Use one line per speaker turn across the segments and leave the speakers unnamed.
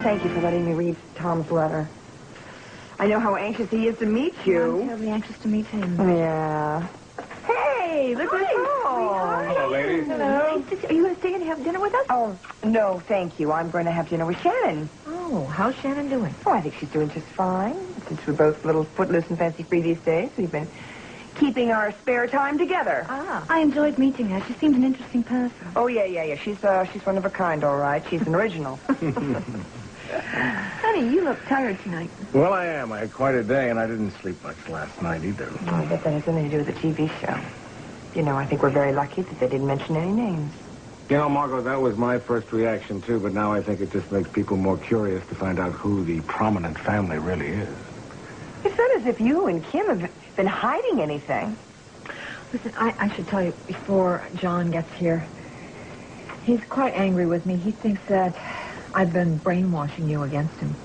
Thank you for letting me read Tom's letter. I know how anxious he is to meet you.
I'm terribly anxious to meet him.
Yeah. Hey, look who's home.
Hello, ladies.
Hello.
Hey, are you going to stay and have dinner with us?
Oh, no, thank you. I'm going to have dinner with Shannon.
Oh, how's Shannon doing?
Oh, I think she's doing just fine. Since we're both a little footloose and fancy-free these days, we've been keeping our spare time together.
Ah. I enjoyed meeting her. She seemed an interesting person.
Oh, yeah. She's one of a kind, all right. She's an original.
Honey, you look tired tonight.
Well, I am. I had quite a day, and I didn't sleep much last night either.
Oh, I bet that has something to do with the TV show. You know, I think we're very lucky that they didn't mention any names.
You know, Margot, that was my first reaction, too, but now I think it just makes people more curious to find out who the prominent family really is.
It's not as if you and Kim have been hiding anything.
Listen, I should tell you before John gets here. He's quite angry with me. He thinks that I've been brainwashing you against him.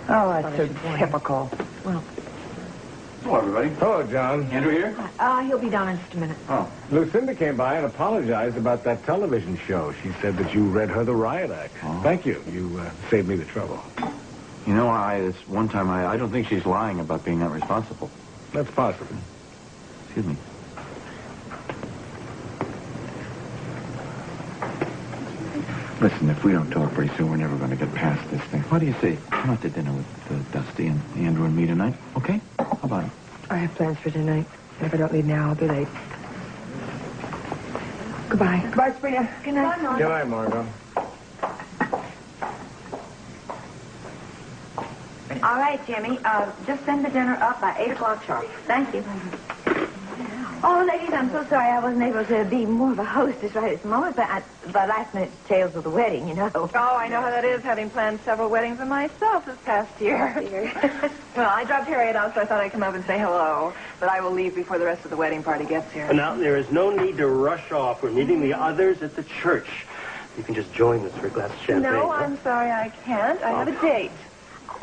Oh, that's so typical.
Well,
Hello, everybody.
Hello, John.
Andrew here?
he'll be down in just a minute.
Oh.
Lucinda came by and apologized about that television show. She said that you read her the riot act.
Oh.
Thank you. You saved me the trouble.
You know, this one time, I don't think she's lying about being not responsible.
That's possible.
Excuse me. Listen, if we don't talk pretty soon, we're never going to get past this thing. What do you say? Come out to dinner with Dusty and Andrew and me tonight, okay? How about it?
I have plans for tonight. If I don't leave now, I'll be late. Goodbye. Goodbye, Sabrina.
Good night, Mom.
Good night, Margot.
All right, Jimmy. Just send the dinner up by 8 o'clock sharp. Thank you. Oh, ladies, I'm so sorry I wasn't able to be more of a hostess right at the moment, but last-minute details of the wedding, you know.
Oh, I know how that is, having planned several weddings of myself this past year. Well, I dropped Harriet out, so I thought I'd come up and say hello. But I will leave before the rest of the wedding party gets here.
Now, there is no need to rush off. We're meeting the others at the church. You can just join us for a glass of champagne.
No, I'm sorry, I can't. I have a date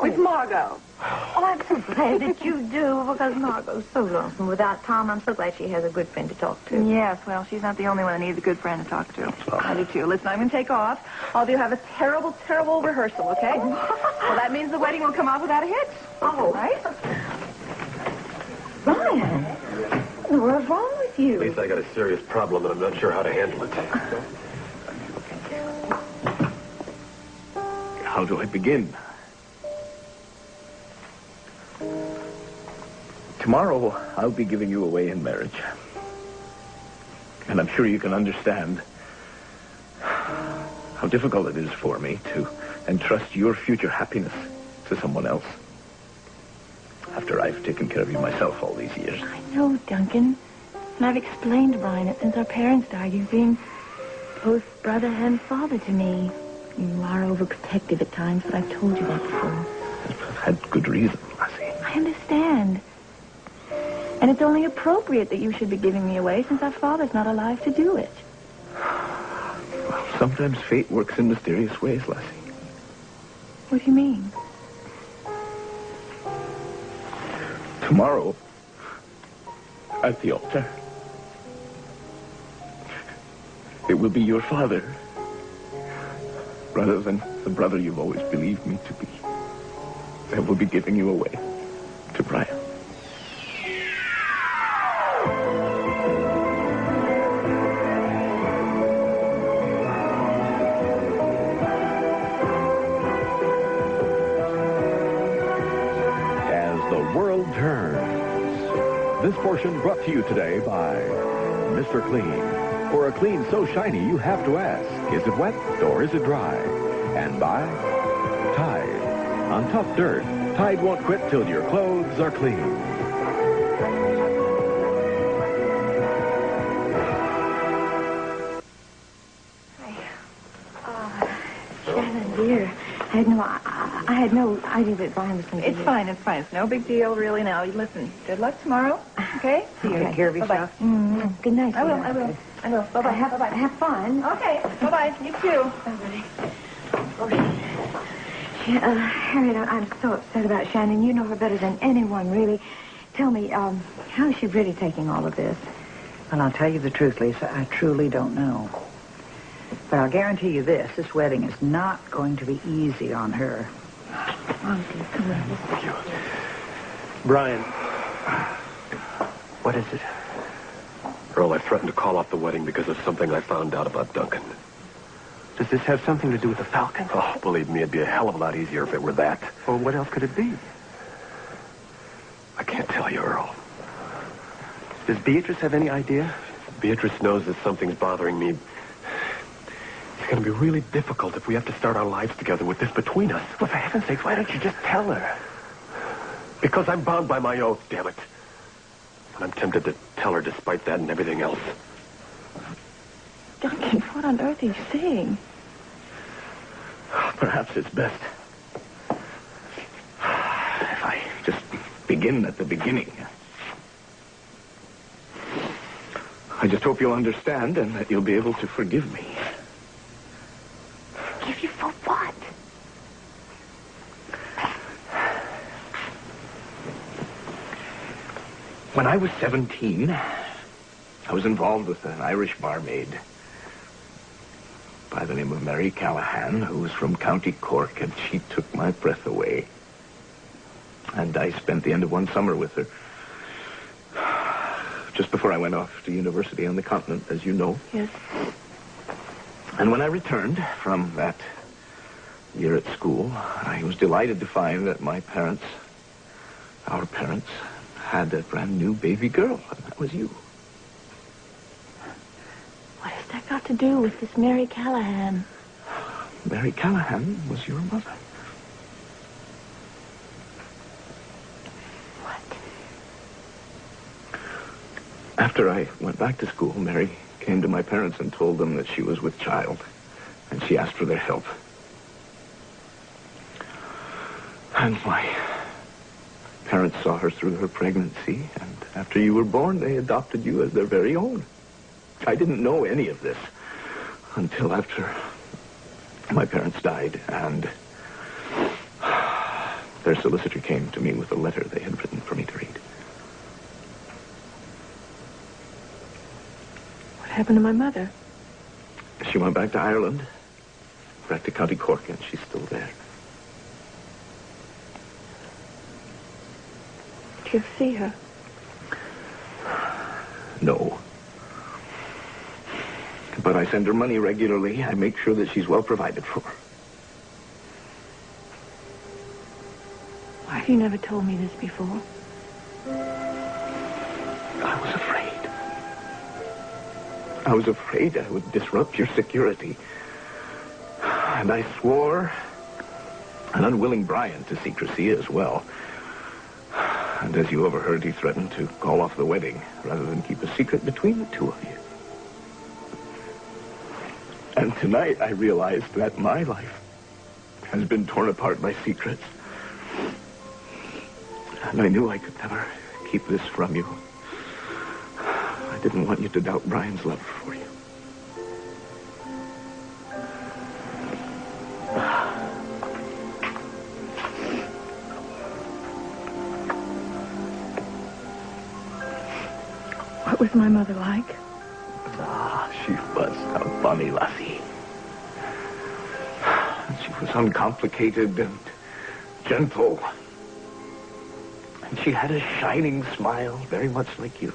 with Margot.
Oh, I'm so glad that you do, because Margot's so lonesome without Tom. I'm so glad she has a good friend to talk to.
Yes, well, she's not the only one that needs a good friend to talk to. I do, too. Listen, I'm going to take off. All of you have a terrible, terrible rehearsal, okay? Well, that means the wedding will come off without a hitch.
Oh.
Right?
Ryan, what's wrong with you?
At least I got a serious problem, and I'm not sure how to handle it.
How do I begin? Tomorrow, I'll be giving you away in marriage. And I'm sure you can understand how difficult it is for me to entrust your future happiness to someone else. After I've taken care of you myself all these years.
I know, Duncan. And I've explained to Brian that since our parents died, you've been both brother and father to me. You are overprotective at times, but I've told you that before.
I've had good reason, Lassie.
I understand. And it's only appropriate that you should be giving me away since our father's not alive to do it.
Well, sometimes fate works in mysterious ways, Lassie.
What do you mean?
Tomorrow, at the altar, it will be your father, rather than the brother you've always believed me to be. I will be giving you away to Brian.
World turns. This portion brought to you today by Mr. Clean. For a clean so shiny, you have to ask, is it wet or is it dry? And by Tide. On tough dirt, Tide won't quit till your clothes are clean.
Shannon, dear, I had no idea that Brian was going to be
It's fine. It's no big deal, really, now. Listen, good luck tomorrow, okay? See you.
Take care of yourself. Mm-hmm. Good night.
I will. Bye-bye.
Have fun.
Okay, bye-bye. You too.
Harriet, I'm so upset about Shannon. You know her better than anyone, really. Tell me, how is she really taking all of this?
And I'll tell you the truth, Lisa. I truly don't know. But I'll guarantee you this wedding is not going to be easy on her.
Thank you. Brian, what is it?
Earl, I threatened to call off the wedding because of something I found out about Duncan.
Does this have something to do with the Falcon?
Oh, believe me, it'd be a hell of a lot easier if it were that.
Well, what else could it be?
I can't tell you, Earl.
Does Beatrice have any idea?
Beatrice knows that something's bothering me. It's going to be really difficult if we have to start our lives together with this between us.
Well, for heaven's sake, why don't you just tell her?
Because I'm bound by my oath, damn it. And I'm tempted to tell her despite that and everything else.
Duncan, what on earth are you saying?
Perhaps it's best if I just begin at the beginning. I just hope you'll understand and that you'll be able to forgive me.
Forgive you for what?
When I was 17, I was involved with an Irish barmaid by the name of Mary Callahan, who was from County Cork, and she took my breath away. And I spent the end of one summer with her, just before I went off to university on the continent, as you know.
Yes.
And when I returned from that year at school, I was delighted to find that my parents, our parents, had a brand new baby girl, and that was you.
What has that got to do with this Mary Callahan?
Mary Callahan was your mother.
What?
After I went back to school, Mary came to my parents and told them that she was with child, and she asked for their help. And my parents saw her through her pregnancy, and after you were born, they adopted you as their very own. I didn't know any of this until after my parents died, and their solicitor came to me with a letter they had written for me to read.
What happened to my mother?
She went back to Ireland, back to County Cork, and she's still there.
Did you ever see her?
No. But I send her money regularly. I make sure that she's well provided for.
Why have you never told me this before?
I was afraid. I was afraid I would disrupt your security. And I swore an unwilling Brian to secrecy as well. And as you overheard, he threatened to call off the wedding rather than keep a secret between the two of you. And tonight I realized that my life has been torn apart by secrets. And I knew I could never keep this from you. I didn't want you to doubt Brian's love for you.
What was my mother like?
She was a bonny lassie. She was uncomplicated and gentle. And she had a shining smile, very much like yours.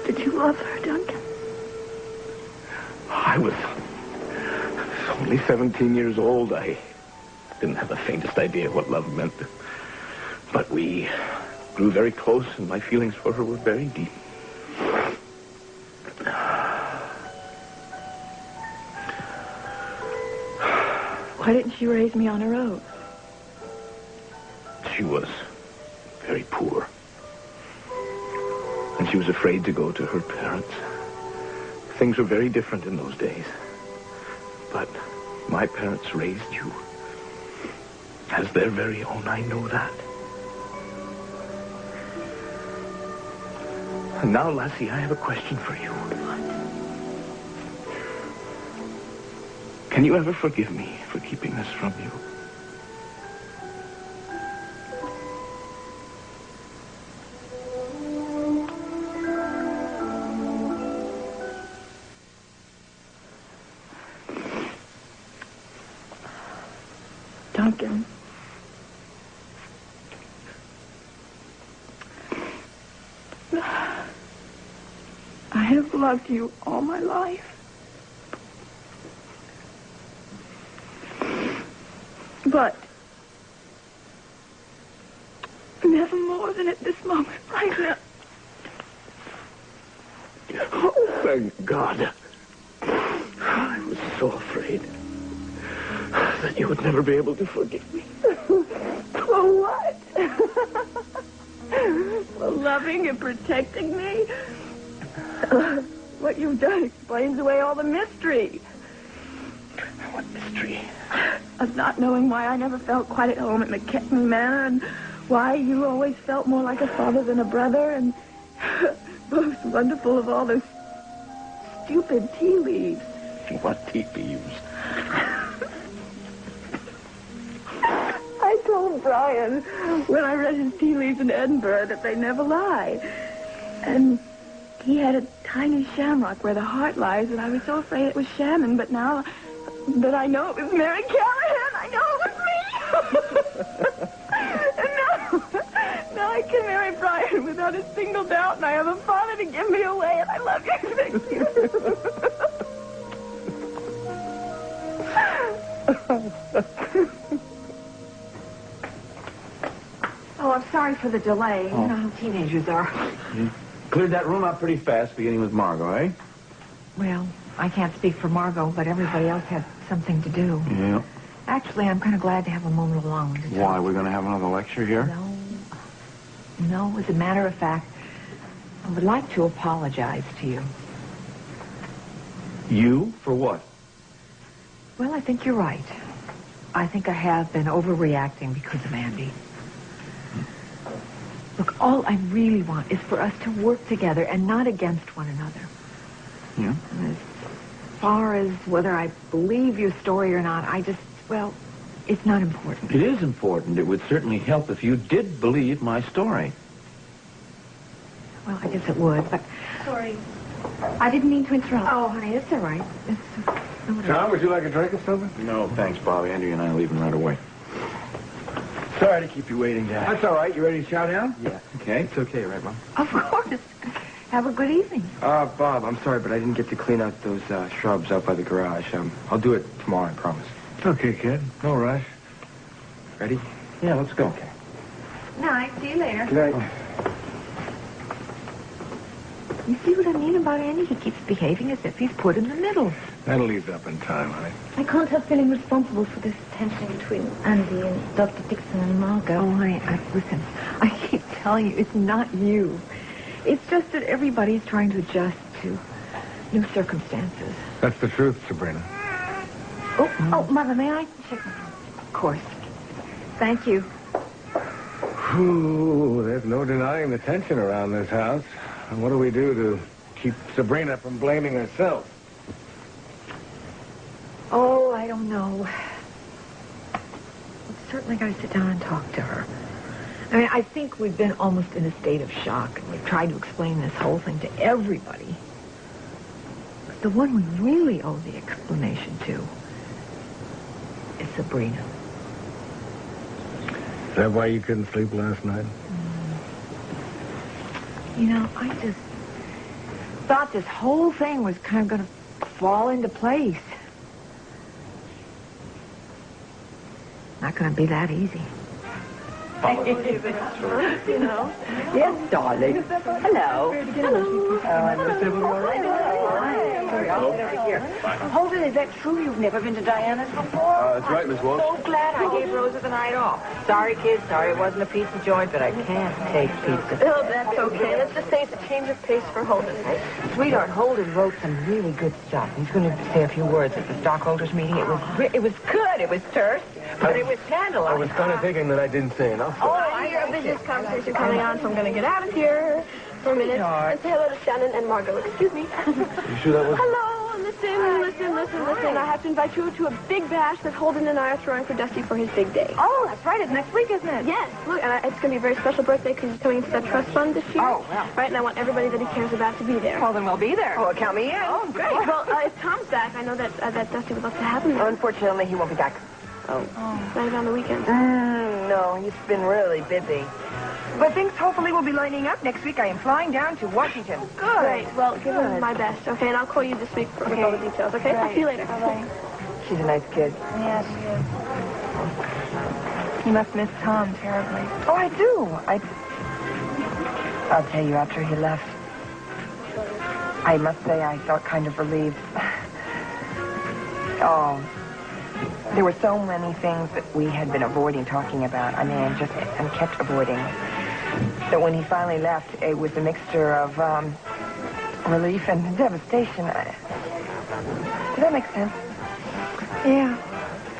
Did you love her, Duncan?
I was only 17 years old. I didn't have the faintest idea what love meant. But we grew very close, and my feelings for her were very deep.
Why didn't she raise me on her own?
She was very poor. And she was afraid to go to her parents. Things were very different in those days. But my parents raised you as their very own. I know that. And now, lassie, I have a question for you. Can you ever forgive me for keeping this from you?
shrunken. I have loved you all my life. But never more than at this moment right now.
Oh, thank God. I was so afraid that you would never be able to forgive me.
For what? For loving and protecting me? What you've done explains away all the mystery.
What mystery?
Of not knowing why I never felt quite at home at McKechnie Manor, and why you always felt more like a father than a brother, and most wonderful of all those stupid tea leaves.
What tea leaves?
I told Brian when I read his tea leaves in Edinburgh that they never lie. And he had a tiny shamrock where the heart lies, and I was so afraid it was shamming, but now that I know it was Mary Callahan, I know it was me. And now I can marry Brian without a single doubt, and I have a father to give me away, and I love you. Thank you.
Oh, I'm sorry for the delay. You know how teenagers are.
You cleared that room up pretty fast, beginning with Margot, eh?
Well, I can't speak for Margot, but everybody else had something to do.
Yeah.
Actually, I'm kind of glad to have a moment alone.
Why, we're going to have another lecture here?
No, as a matter of fact, I would like to apologize to you.
You? For what?
Well, I think you're right. I think I have been overreacting because of Andy. Look, all I really want is for us to work together and not against one another.
Yeah?
As far as whether I believe your story or not, well, it's not important.
It is important. It would certainly help if you did believe my story.
Well, I guess it would, but...
Sorry. I didn't mean to interrupt.
Oh, honey, it's all right.
John, would you like a drink or something?
No, thanks, Bob. Andy and I are leaving right away.
Sorry to keep you waiting, Dad.
That's all right. You ready to chow down?
Yeah.
Okay.
It's okay, right, Mom?
Of course. Have a good evening.
Bob, I'm sorry, but I didn't get to clean out those shrubs out by the garage. I'll do it tomorrow, I promise.
Okay, kid. No rush.
Ready?
Yeah, let's go.
Okay.
Night. See you later.
Good night.
You see what I mean about Andy? He keeps behaving as if he's put in the middle.
That'll ease up in time, honey.
I can't help feeling responsible for this tension between Andy and Dr. Dixon and Margot.
Oh, honey, listen, I keep telling you, it's not you. It's just that everybody's trying to adjust to new circumstances.
That's the truth, Sabrina.
Oh, Mother, may I check my phone?
Of course. Thank you.
Ooh, there's no denying the tension around this house. And what do we do to keep Sabrina from blaming herself?
Oh, I don't know. We've certainly got to sit down and talk to her. I mean, I think we've been almost in a state of shock, and we've tried to explain this whole thing to everybody. But the one we really owe the explanation to is Sabrina.
Is that why you couldn't sleep last night?
You know, I just thought this whole thing was kind of going to fall into place. Not going to be that easy.
You know?
Yes, darling. Hello.
Holden, is that true? You've never been to Diana's before?
That's right, Miss Walsh.
So glad I gave Rosa the night off. Sorry, kids. Sorry it wasn't a pizza joint, but I can't take pizza.
Oh, that's okay. Let's just say it's a change of pace for Holden.
Sweetheart, Holden wrote some really good stuff. He's going to say a few words at the stockholders meeting. It was good. It was terse, but it was scandalous.
I was kind of thinking that I didn't say enough.
Oh, I hear a business conversation coming on, so I'm going to get out of here for a minute and say hello to Shannon and Margot. Excuse me.
You sure that was...
Hello. Listen. I have to invite you to a big bash that Holden and I are throwing for Dusty for his big day.
Oh, that's right. It's next week, isn't it?
Yes. Look, and it's going to be a very special birthday because he's coming into that trust fund this year.
Oh, well.
Right, and I want everybody that he cares about to be there.
Well, then we'll be there.
Oh, count me in.
Oh, great.
Well, if Tom's back, I know that Dusty would love to have him there.
Unfortunately, he won't be back. Oh. Not even on the weekends?
No, he's been really busy. But things hopefully will be lining up next week. I am flying down to Washington.
Good. Great. Well, give him my best, okay? And I'll call you this week with all the details, okay? Right. I'll see you later.
Bye-bye. She's a nice kid.
Yeah, she is.
You must miss Tom terribly. Oh, I do. I'll tell you, after he left, I must say I felt kind of relieved. Oh, there were so many things that we had been avoiding talking about. I mean, and kept avoiding. That when he finally left, it was a mixture of relief and devastation. Does that make sense? Yeah.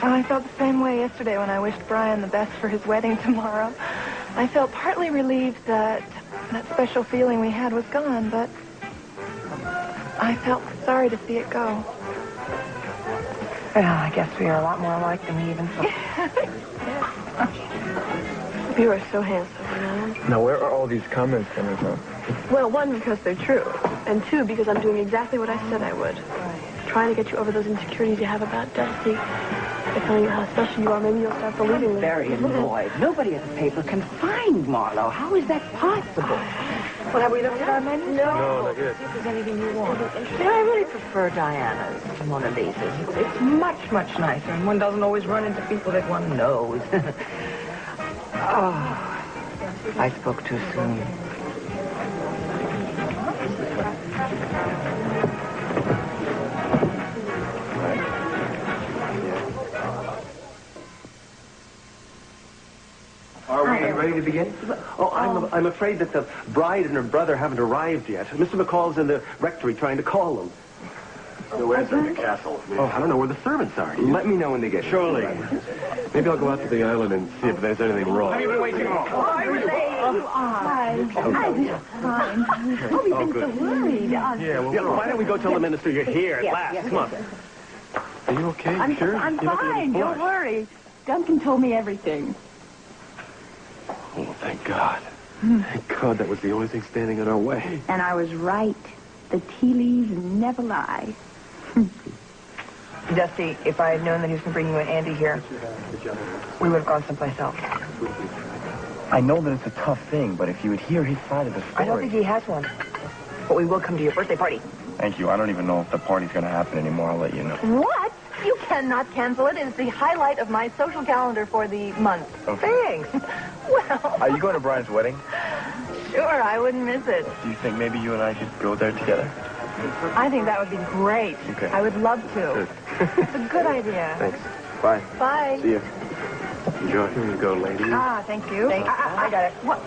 Well, I felt the same way yesterday when I wished Brian the best for his wedding tomorrow. I felt partly relieved that that special feeling we had was gone, but I felt sorry to see it go. Well, I guess we are a lot more alike than we even thought.
You are so handsome, you know?
Now, where are all these comments coming from?
Well, one, because they're true. And two, because I'm doing exactly what I said I would. Trying to get you over those insecurities you have about Dusty. By telling you how special you are, maybe you'll start believing me.
Very annoyed. Nobody at the paper can find Marlowe. How is that possible?
Well, have we looked at our menu?
No, not yet.
See if there's anything you want. You know, I really prefer Diana's to Mona Lisa's. It's much, much nicer, and one doesn't always run into people that one knows.
Oh, I spoke too soon.
Are we ready to begin? Oh, I'm afraid that the bride and her brother haven't arrived yet. Mr. McCall's in the rectory trying to call them.
So where's in the castle?
Oh, I don't know where the servants are.
Let me know when they get here.
Surely. Maybe I'll go out to the island and see if there's anything wrong.
Have you been waiting long?
Hi. Fine. Oh, we've been so worried.
Yeah, why don't we go tell the minister you're here at last? Come on.
Are you okay?
I'm
Sure?
fine.
You're not gonna
Don't
blush.
worry. Duncan told me everything.
Oh, thank God. Thank God that was the only thing standing in our way.
And I was right. The tea leaves never lie.
Dusty, if I had known that he was going to bring you and Andy here, we would have gone someplace else.
I know that it's a tough thing, but if you would hear his side of the story...
I don't think he has one. But we will come to your birthday party.
Thank you. I don't even know if the party's going to happen anymore. I'll let you know.
What? You cannot cancel it. It's the highlight of my social calendar for the month.
Okay.
Thanks. Well...
Are you going to Brian's wedding?
Sure, I wouldn't miss it.
Do you think maybe you and I could go there together?
I think that would be great.
Okay.
I would love to. It's a good idea.
Thanks. Bye.
Bye.
See you. Enjoy. Here you go, lady.
Ah, thank you. I got it. What?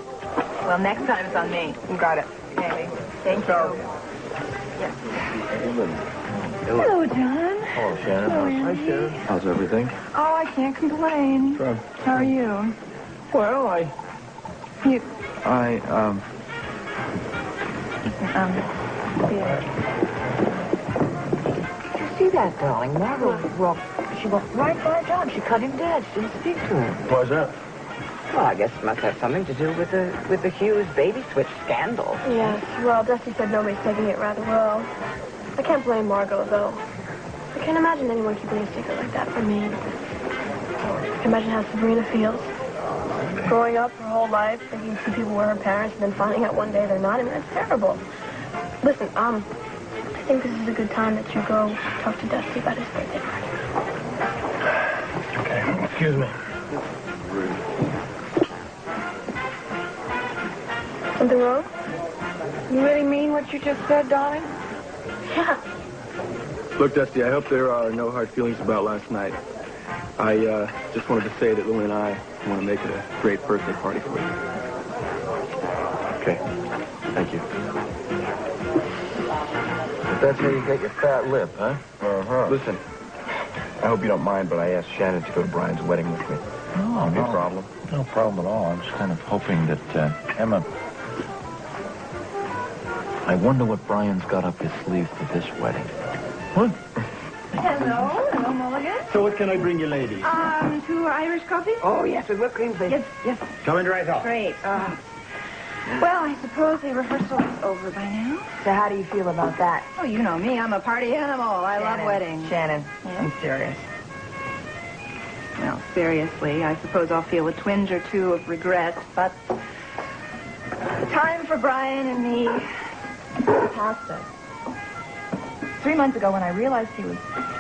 Well, next time it's on me. You got it. Okay. Thank you. Yes. Hello, John.
Hello, Shannon.
Hi,
Sharon.
How's everything?
Oh, I can't complain.
Sure.
How are you?
Well,
You...
Did you see that, darling? Margot she walked right by John. She cut him dead. She didn't speak to him.
Why's that?
Well, I guess it must have something to do with the Hughes baby switch scandal.
Yes, well, Dusty said nobody's taking it rather well. I can't blame Margot, though. I can't imagine anyone keeping a secret like that from me. I can imagine how Sabrina feels. Growing up her whole life, thinking two people were her parents, and then finding out one day they're not. I mean, that's terrible. Listen, I think this is a good time that you go talk to Dusty about his birthday party.
Okay, excuse me.
Something wrong?
You really mean what you just said, darling?
Yeah.
Look, Dusty, I hope there are no hard feelings about last night. I just wanted to say that Lily and I want to make it a great birthday party for you.
Okay. Thank you. But that's how you get your fat lip, huh? Uh-huh. Listen, I hope you don't mind, but I asked Shannon to go to Brian's wedding with me.
No,
No problem?
No problem at all. I'm just kind of hoping that, Emma... I wonder what Brian's got up his sleeve for this wedding. What?
Hello. Hello, Mulligan.
So what can I bring you, ladies?
2 Irish coffees?
Oh, yes, with whipped cream, please.
Yes.
Coming right off.
Great. Well, I suppose the rehearsal is over by now. So how do you feel about that?
Oh, you know me. I'm a party animal. I love weddings.
Shannon, I'm serious.
Well, seriously, I suppose I'll feel a twinge or two of regret, but the time for Brian and me is past us. 3 months ago, when I realized he was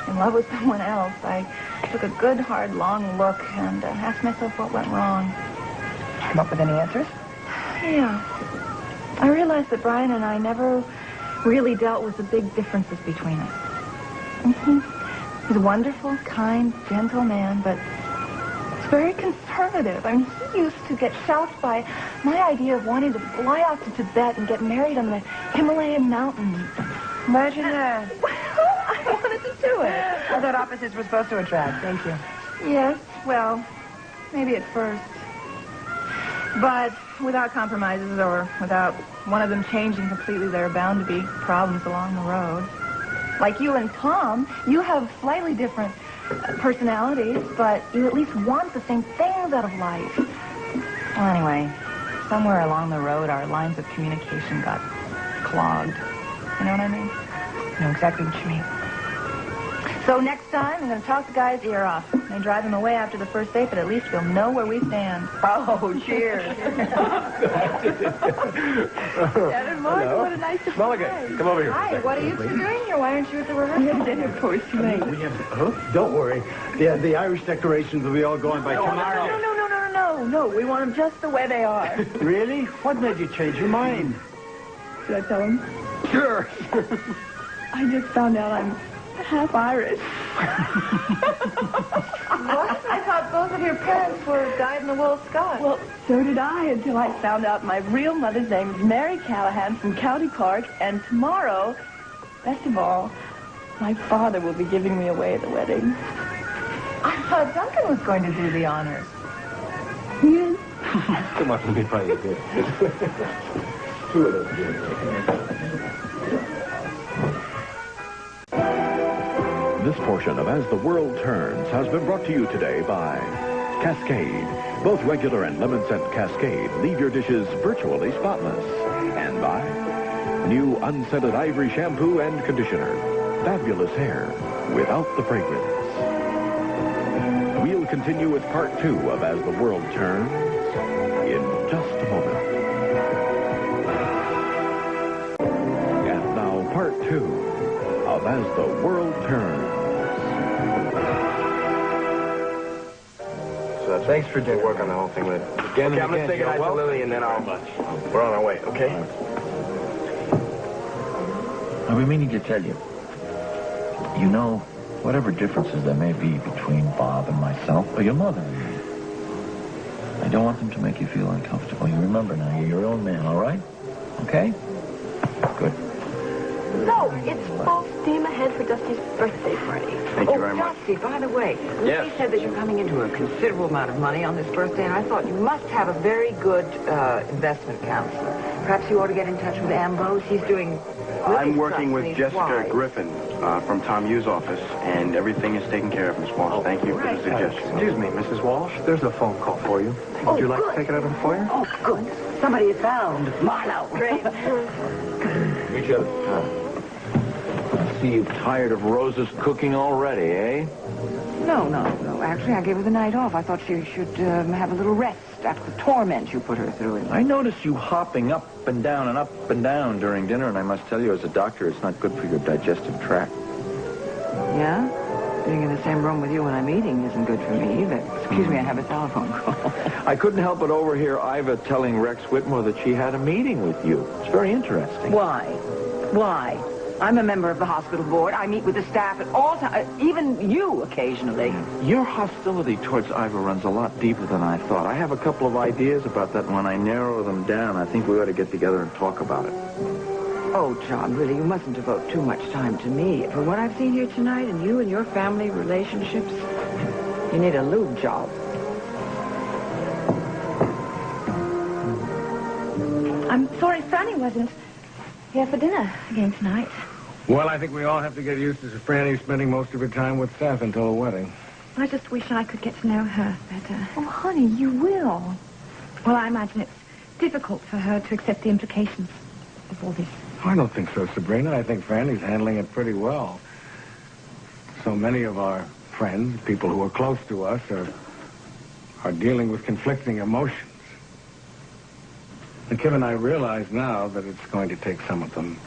in love with someone else, I took a good, hard, long look and asked myself what went wrong.
Come up with any answers?
Yeah. I realized that Brian and I never really dealt with the big differences between us. He's a wonderful, kind, gentle man, but he's very conservative. I mean, he used to get shocked by my idea of wanting to fly off to Tibet and get married on the Himalayan mountains.
Imagine that.
Well, I wanted to do it.
I thought opposites were supposed to attract. Thank you.
Yes, well, maybe at first. But without compromises or without one of them changing completely, there are bound to be problems along the road. Like you and Tom, you have slightly different personalities, but you at least want the same things out of life.
Well, anyway, somewhere along the road, our lines of communication got clogged. You know what I mean? I know exactly what you mean.
So next time, I'm going to talk the guy's ear off. May drive him away after the first date, but at least we'll know where we stand.
Oh, cheers.
Dad and Mark, what a nice surprise.
Mulligan, come over here.
Hi, what are you two doing here? Why aren't you at the rehearsal? We have dinner for us tonight.
Don't worry. The Irish decorations will be all gone by tomorrow.
No, we want them just the way they are.
Really? What made you change your mind?
Should I tell him?
Sure.
I just found out I'm half Irish. What? I thought both of your parents were dyed-in-the-wool Scots. Well, so did I, until I found out my real mother's name is Mary Callahan from County Cork, and tomorrow, best of all, my father will be giving me away at the wedding.
I thought Duncan was going to do the honors.
Yes.
Come on, let me try you good. Two of those.
This portion of As the World Turns has been brought to you today by Cascade. Both regular and lemon scent Cascade leave your dishes virtually spotless. And by new unscented ivory shampoo and conditioner. Fabulous hair without the fragrance. We'll continue with part 2 of As the World Turns in just a moment. And now part 2 of As the World Turns.
So thanks for dinner. We'll work on the whole thing with it. Again and
I'm going to say goodnight to Lily, and then we're on our way, okay?
I've been meaning to tell you. You know, whatever differences there may be between Bob and myself, or your mother and me, I don't want them to make you feel uncomfortable. You remember now, you're your own man, all right? Okay? Good.
So, it's full steam ahead for Dusty's birthday party.
Thank you very much.
Dusty, by the way, Lucy said that you're coming into a considerable amount of money on this birthday, and I thought you must have a very good investment counselor. Perhaps you ought to get in touch with Ambrose. He's doing...
I'm working with Jessica Griffin from Tom Yu's office, and everything is taken care of, Miss Walsh. Thank you for the suggestion.
Excuse me, Mrs. Walsh. There's a phone call for you. Would you like to take it out of the foyer?
Oh, good. Somebody is found. Marlo. Great.
Each other. I see you've tired of Rosa's cooking already, eh?
No. Actually, I gave her the night off. I thought she should have a little rest after the torment you put her through.
I noticed you hopping up and down during dinner, and I must tell you, as a doctor, it's not good for your digestive tract.
Yeah? Being in the same room with you when I'm eating isn't good for me either. Excuse me, I have a telephone call.
I couldn't help but overhear Iva telling Rex Whitmore that she had a meeting with you. It's very interesting.
Why? I'm a member of the hospital board. I meet with the staff at all times, even you occasionally.
Your hostility towards Iva runs a lot deeper than I thought. I have a couple of ideas about that, and when I narrow them down, I think we ought to get together and talk about it.
Oh, John, really, you mustn't devote too much time to me. For what I've seen here tonight and you and your family relationships, you need a lube job.
I'm sorry Franny wasn't here for dinner again tonight.
Well, I think we all have to get used to Franny spending most of her time with Seth until the wedding.
I just wish I could get to know her better.
Oh, honey, you will.
Well, I imagine it's difficult for her to accept the implications of all this.
I don't think so, Sabrina. I think Franny's handling it pretty well. So many of our friends, people who are close to us, are dealing with conflicting emotions. And Kim and I realize now that it's going to take some of them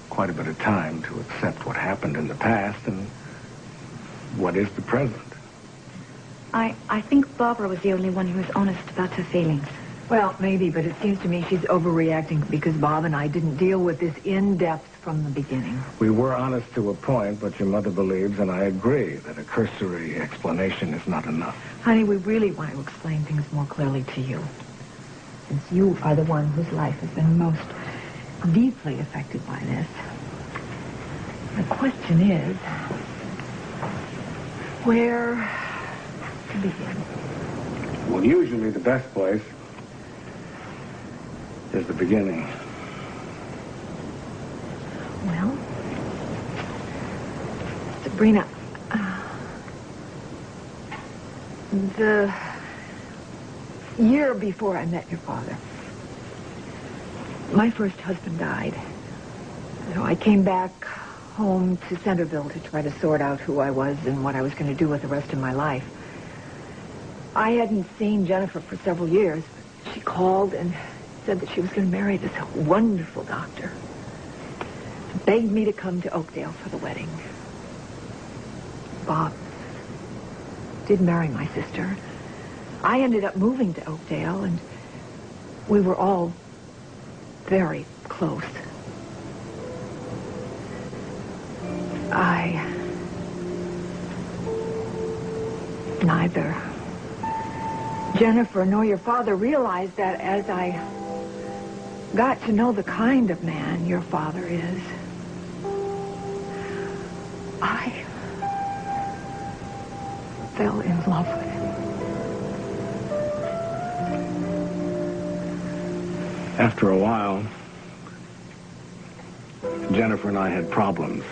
quite a bit of time to accept what happened in the past and what is the present.
I think Barbara was the only one who was honest about her feelings.
Well, maybe, but it seems to me she's overreacting because Bob and I didn't deal with this in depth from the beginning.
We were honest to a point, but your mother believes, and I agree, that a cursory explanation is not enough.
Honey, we really want to explain things more clearly to you, since you are the one whose life has been most deeply affected by this. The question is, where to begin?
Well, usually the best place is the beginning.
Well, Sabrina, the year before I met your father, my first husband died. So I came back home to Centerville to try to sort out who I was and what I was going to do with the rest of my life. I hadn't seen Jennifer for several years, but she called and said that she was going to marry this wonderful doctor. Begged me to come to Oakdale for the wedding. Bob did marry my sister. I ended up moving to Oakdale, and we were all very close. Neither Jennifer nor your father realized that as I got to know the kind of man your father is, I fell in love with him.
After a while, Jennifer and I had problems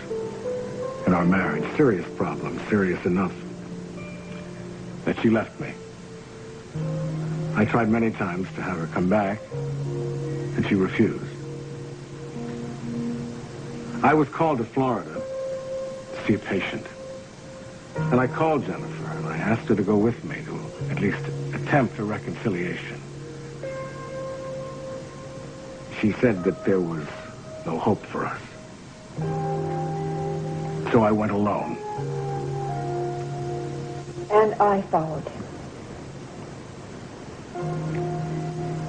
in our marriage, serious problems, serious enough that she left me. I tried many times to have her come back, and she refused. I was called to Florida to see a patient. And I called Jennifer, and I asked her to go with me to at least attempt a reconciliation. She said that there was no hope for us. So I went alone.
And I followed him.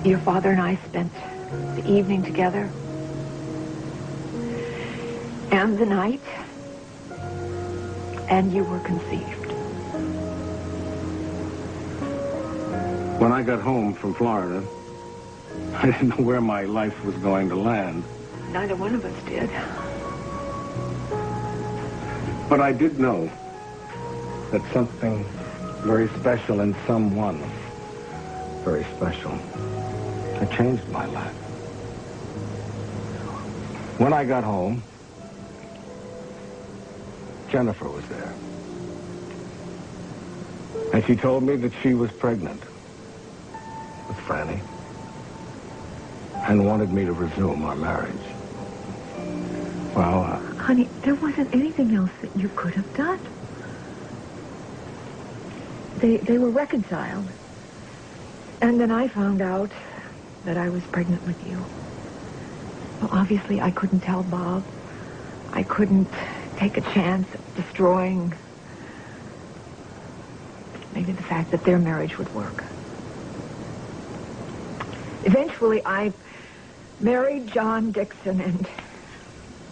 Your father and I spent the evening together. And the night. And you were conceived.
When I got home from Florida, I didn't know where my life was going to land.
Neither one of us did.
But I did know that something very special in someone very special had changed my life. When I got home, Jennifer was there. And she told me that she was pregnant with Franny and wanted me to resume our marriage. Well,
Honey, there wasn't anything else that you could have done. They were reconciled. And then I found out that I was pregnant with you. Well, obviously, I couldn't tell Bob. I couldn't take a chance of destroying maybe the fact that their marriage would work. Eventually, I married John Dixon, and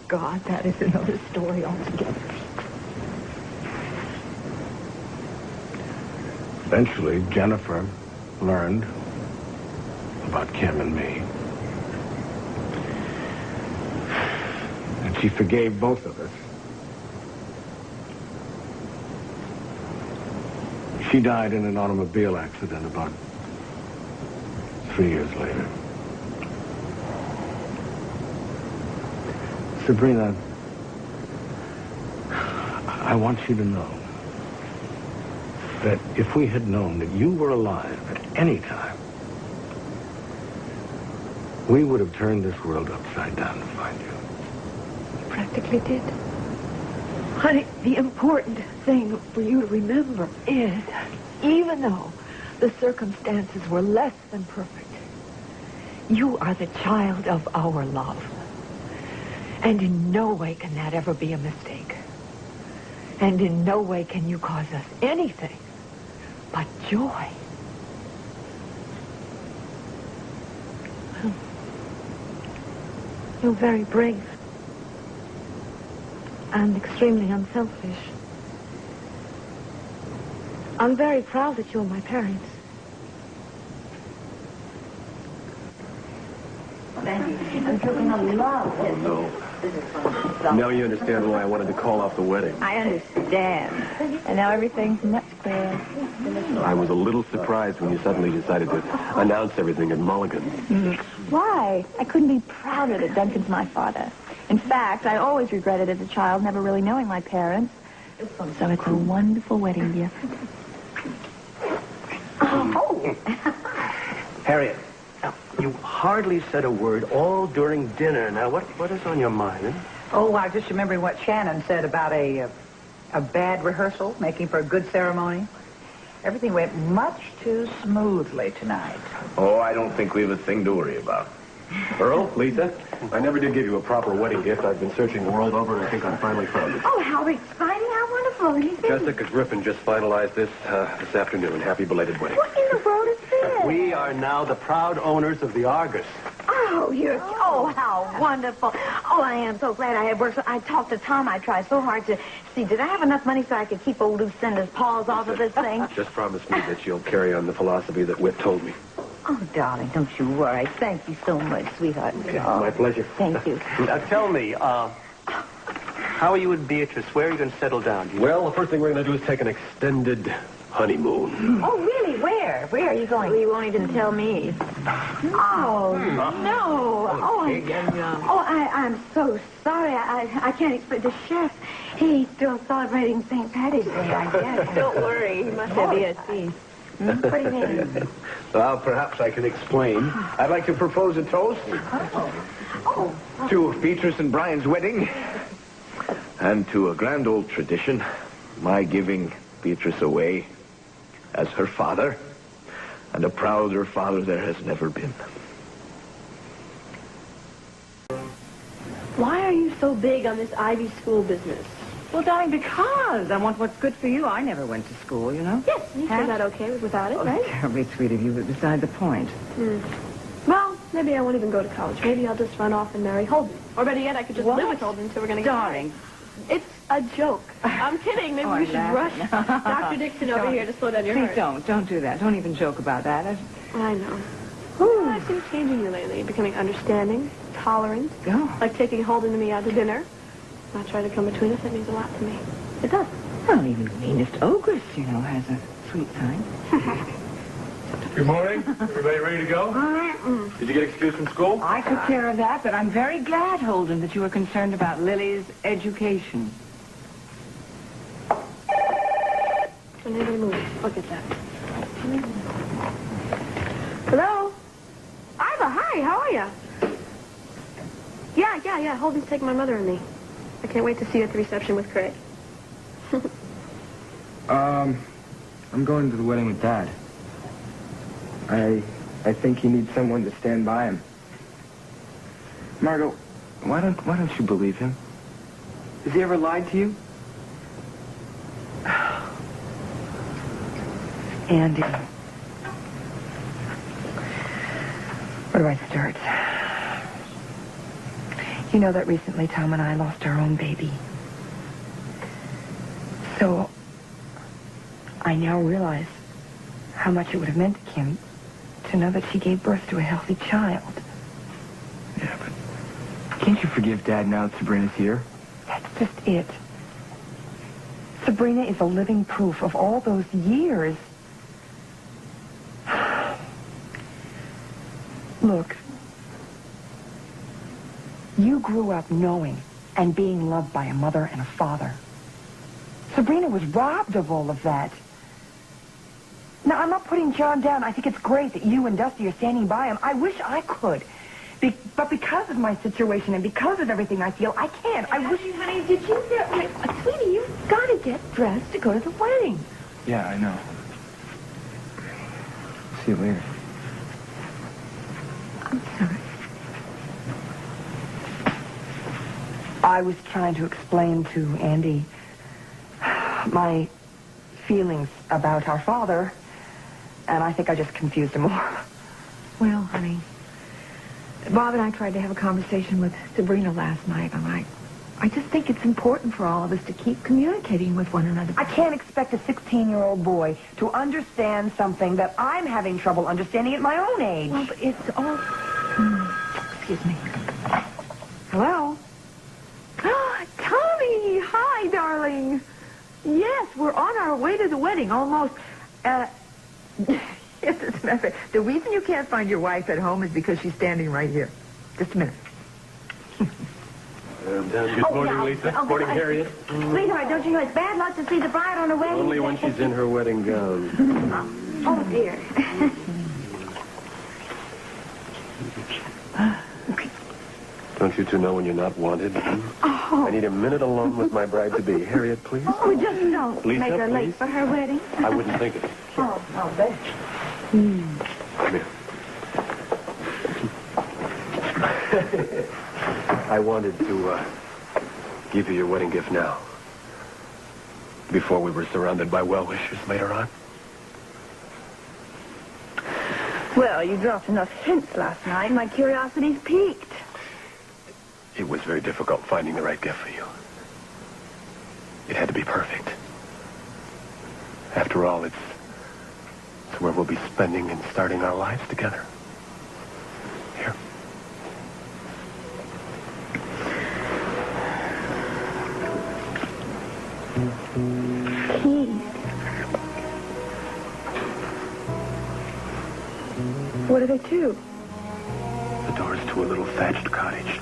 God, that is another story altogether.
eventually, Jennifer learned about Kim and me. And she forgave both of us. She died in an automobile accident about 3 years later. Sabrina, I want you to know that if we had known that you were alive at any time, we would have turned this world upside down to find you.
Practically did. Honey, the important thing for you to remember is, even though the circumstances were less than perfect, you are the child of our love. And in no way can that ever be a mistake. And in no way can you cause us anything but joy. Well, you're very brave. And extremely unselfish. I'm very proud that you're my parents.
I'm choking on love.
Oh, no. Now you understand why I wanted to call off the wedding.
I understand. And now everything's much clearer.
I was a little surprised when you suddenly decided to announce everything at Mulligan's.
Why? I couldn't be prouder that Duncan's my father. In fact, I always regretted as a child never really knowing my parents. So it's a wonderful wedding gift.
Oh. Harriet, you hardly said a word all during dinner. Now, what is on your mind? Eh?
Oh, I was just remembering what Shannon said about a bad rehearsal, making for a good ceremony. Everything went much too smoothly tonight.
Oh, I don't think we have a thing to worry about.
Earl, Lisa, I never did give you a proper wedding gift. I've been searching the world over, and I think I finally found it.
Oh, how exciting, how wonderful. Let me see.
Jessica Griffin just finalized this afternoon. Happy belated wedding.
What in the world is this?
We are now the proud owners of the Argus.
Oh, how wonderful. Oh, I am so glad I had work. So I talked to Tom. I tried so hard to see, did I have enough money so I could keep old Lucinda's paws off of this thing?
Just promise me that you'll carry on the philosophy that Whit told me.
Oh, darling, don't you worry. Thank you so much, sweetheart.
My pleasure.
Thank you.
Now, tell me, how are you and Beatrice? Where are you going to settle down? Well, the first thing we're going to do is take an extended honeymoon.
Oh, really? Where? Where are you going? Well, you won't even tell me. Oh, no. I'm so sorry. I can't explain. The chef, he's still celebrating St. Patty's Day, I guess.
Don't worry. He must have ESP.
What do you mean?
Well, perhaps I can explain. I'd like to propose a toast to Beatrice and Brian's wedding and to a grand old tradition, my giving Beatrice away as her father, and a prouder father there has never been.
Why are you so big on this Ivy School business?
Well, darling, because I want what's good for you. I never went to school, you know.
Yes, you turned out okay without it, right?
Terribly sweet of you, but beside the point.
Well, maybe I won't even go to college. Maybe I'll just run off and marry Holden. Or better yet, I could just live with Holden until we're going to get
Darling.
It's a joke. I'm kidding. Maybe we should rush Dr. Dixon over here to slow down your heart.
Please don't do that. Don't even joke about that.
I know. Well, I've been changing you lately, becoming understanding, tolerant. Like taking Holden and me out to dinner. Not try to come between us. It means a lot to me. It does.
Well, even the meanest ogress, you know, has a sweet side.
Good morning. Everybody ready to go? Did you get excused from school?
I took care of that, but I'm very glad, Holden, that you were concerned about Lily's education.
Don't anybody move. I'll get that. Hello? Iva, hi. How are you? Yeah. Holden's taking my mother and me. I can't wait to see you at the reception with Craig.
I'm going to the wedding with Dad. I think he needs someone to stand by him. Margot, why don't you believe him? Has he ever lied to you?
Andy. Where do I start? You know that recently Tom and I lost our own baby. So I now realize how much it would have meant to Kim to know that she gave birth to a healthy child.
Yeah, but can't you forgive Dad now that Sabrina's here?
That's just it. Sabrina is a living proof of all those years. Look, you grew up knowing and being loved by a mother and a father. Sabrina was robbed of all of that. Now, I'm not putting John down. I think it's great that you and Dusty are standing by him. I wish I could But because of my situation and because of everything I feel, I can't. I wish...
Honey, did you get... Sweetie, you've got to get dressed to go to the wedding.
Yeah, I know. See you later.
I'm sorry.
I was trying to explain to Andy my feelings about our father, and I think I just confused him more.
Well, honey, Bob and I tried to have a conversation with Sabrina last night, and I just think it's important for all of us to keep communicating with one another.
I can't expect a 16-year-old boy to understand something that I'm having trouble understanding at my own age.
Well, but it's all... Excuse me. Hello? Tommy! Hi, darling. Yes, we're on our way to the wedding, almost. Yes, as a matter of fact, the reason you can't find your wife at home is because she's standing right here. Just a minute.
Good morning, Lisa. Morning, Harriet.
Sweetheart, don't you know it's bad luck to see the bride on her wedding?
Only when she's in her wedding gown.
Oh, dear.
Don't you two know when you're not wanted? I need a minute alone with my bride-to-be. Harriet, please.
Oh, just don't
Lisa,
make her late
please.
for her wedding.
I wouldn't think it.
Oh, no, bet.
Come here. I wanted to give you your wedding gift now. Before we were surrounded by well-wishers later on.
Well, you dropped enough hints last night. My curiosity's piqued.
It was very difficult finding the right gift for you. It had to be perfect. After all, it's where we'll be spending and starting our lives together. Here.
Keys. What are they to?
The doors to a little thatched cottage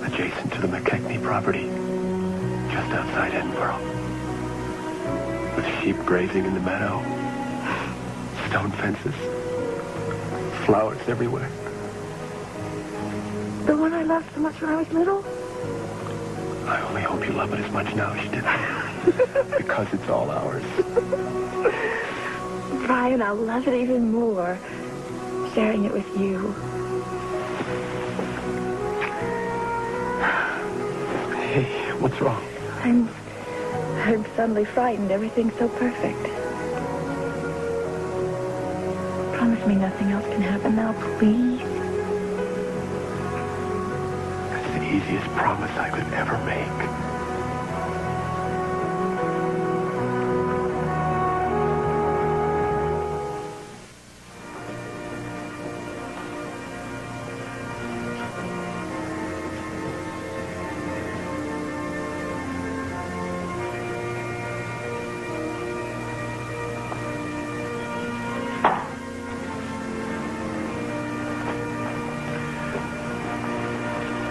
adjacent to the McKechnie property just outside Edinburgh. With sheep grazing in the meadow, stone fences, flowers everywhere.
The one I loved so much when I was little?
I only hope you love it as much now as you did then. Because it's all ours.
Brian, I'll love it even more sharing it with you.
Hey, what's wrong?
I'm suddenly frightened. Everything's so perfect. Promise me nothing else can happen now, please.
That's the easiest promise I could ever make.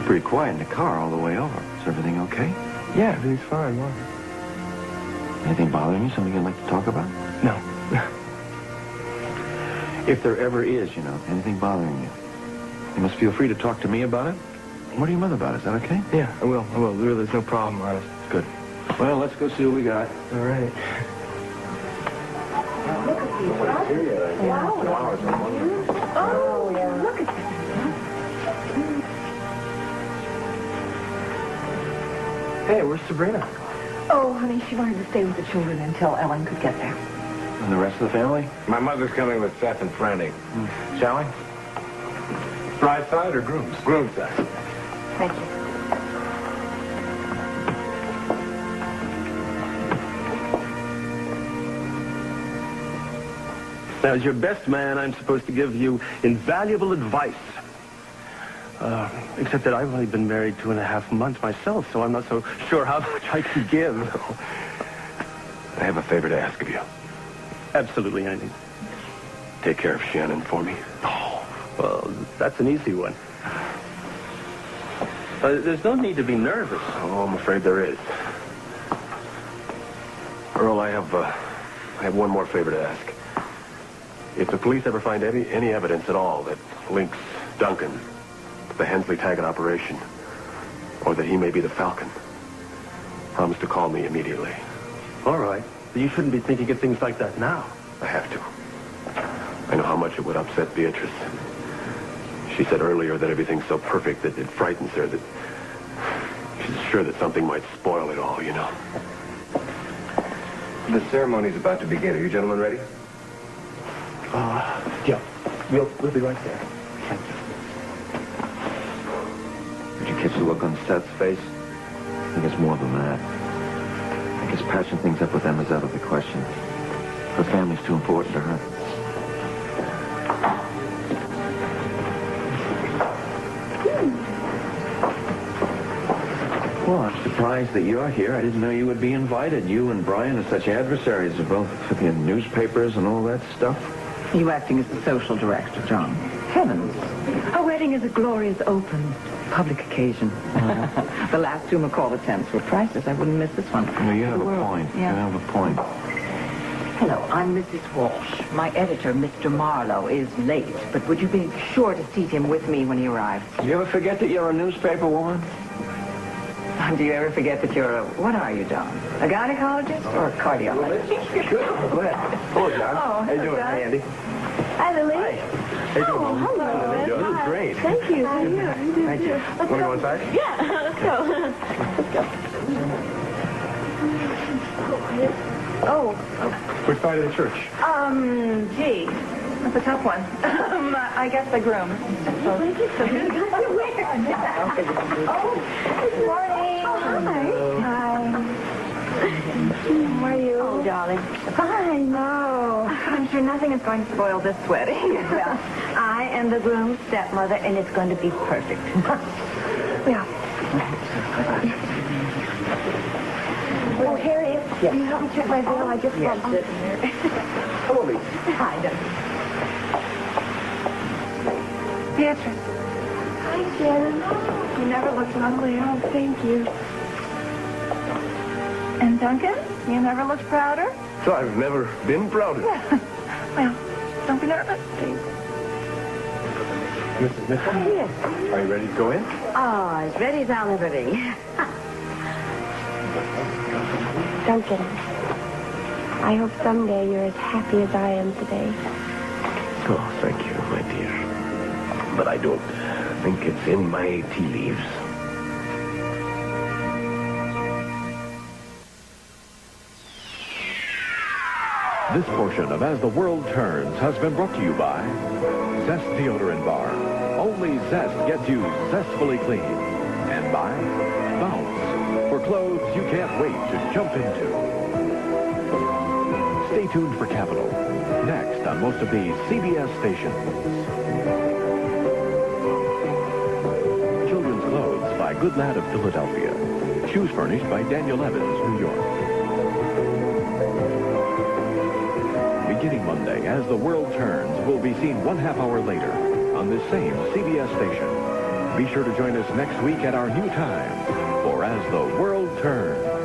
Pretty quiet in the car all the way over. Is everything okay?
Yeah, everything's fine. Why?
Anything bothering you? Something you'd like to talk about?
No.
If there ever is, anything bothering you, you must feel free to talk to me about it. What are your mother about? Is that okay?
Yeah, I will. Really, there's no problem, honest.
Good. Well, let's go see what we got.
All right.
Oh, yeah. Look at that.
Hey, where's Sabrina?
Oh, honey, she wanted to stay with the children until Ellen could get there.
And the rest of the family?
My mother's coming with Seth and Franny.
Shall we?
Bride side or groom's? Groom's side.
Thank you.
Now, as your best man, I'm supposed to give you invaluable advice. Except that I've only been married 2.5 months myself, so I'm not so sure how much I can give.
I have a favor to ask of you.
Absolutely, Andy.
Take care of Shannon for me.
Oh, well, that's an easy one. There's no need to be nervous.
Oh, I'm afraid there is. Earl, I have one more favor to ask. If the police ever find any evidence at all that links
Duncan, the Hensley Taggart operation, or that he may be the Falcon. Promise to call me immediately.
All right. But you shouldn't be thinking of things like that now.
I have to. I know how much it would upset Beatrice. She said earlier that everything's so perfect that it frightens her, that she's sure that something might spoil it all, you know.
The ceremony's about to begin. Are you gentlemen ready?
Yeah. We'll be right there. Thank you.
Did you catch the look on Seth's face? I think it's more than that. I guess patching things up with them is out of the question. Her family's too important to her. Well, I'm surprised that you're here. I didn't know you would be invited. You and Brian are such adversaries, both in newspapers and all that stuff.
You acting as the social director, John. Heavens. A wedding is a glorious, open, public occasion. The last two McCall attempts were priceless. I wouldn't miss this one.
No, you have a point.
Yeah.
You have a point.
Hello, I'm Mrs. Walsh. My editor, Mr. Marlowe, is late, but would you be sure to seat him with me when he arrives?
You ever forget that you're a newspaper woman?
Do you ever forget that you're what are you, John? A gynecologist or a cardiologist?
Go ahead. Hello, John.
Oh,
How you doing?
John.
Hi, Andy.
Hi, Lily.
Hi. How you doing, Mom?
Hello.
You look great.
Thank you. How are you?
Thank you. Want to go inside?
Yeah, let's go. Let's go. Oh.
Which side of the church?
Gee, that's a tough one. I guess the groom.
Thank you so much. Oh, good morning. Oh, hi. How are you?
Oh, darling.
Fine.
Oh, I'm sure nothing is going to spoil this wedding.
Well, I am the groom's stepmother, and it's going to be perfect.
Yeah. Oh, Harry, can you help me check my veil? I just bumped it.
Hello, Lee.
Hi, darling.
Beatrice,
Hi, Shannon.
you never looked lovely.
Oh, thank you.
And Duncan, you never looked prouder?
So I've never been prouder.
Well, don't be nervous.
Mrs. Mitchell?
Yes.
Are you ready to go in?
Oh, as ready as I'll ever be.
Duncan, I hope someday you're as happy as I am today.
Oh, thank you, my dear. But I don't think it's in my tea leaves.
This portion of As the World Turns has been brought to you by Zest Deodorant Bar. Only Zest gets you zestfully clean. And by Bounce, for clothes you can't wait to jump into. Stay tuned for Capital, next on most of these CBS stations. Children's Clothes by Good Lad of Philadelphia. Shoes furnished by Daniel Evans, New York. Beginning Monday, As the World Turns will be seen 1/2 hour later on this same CBS station. Be sure to join us next week at our new time for As the World Turns.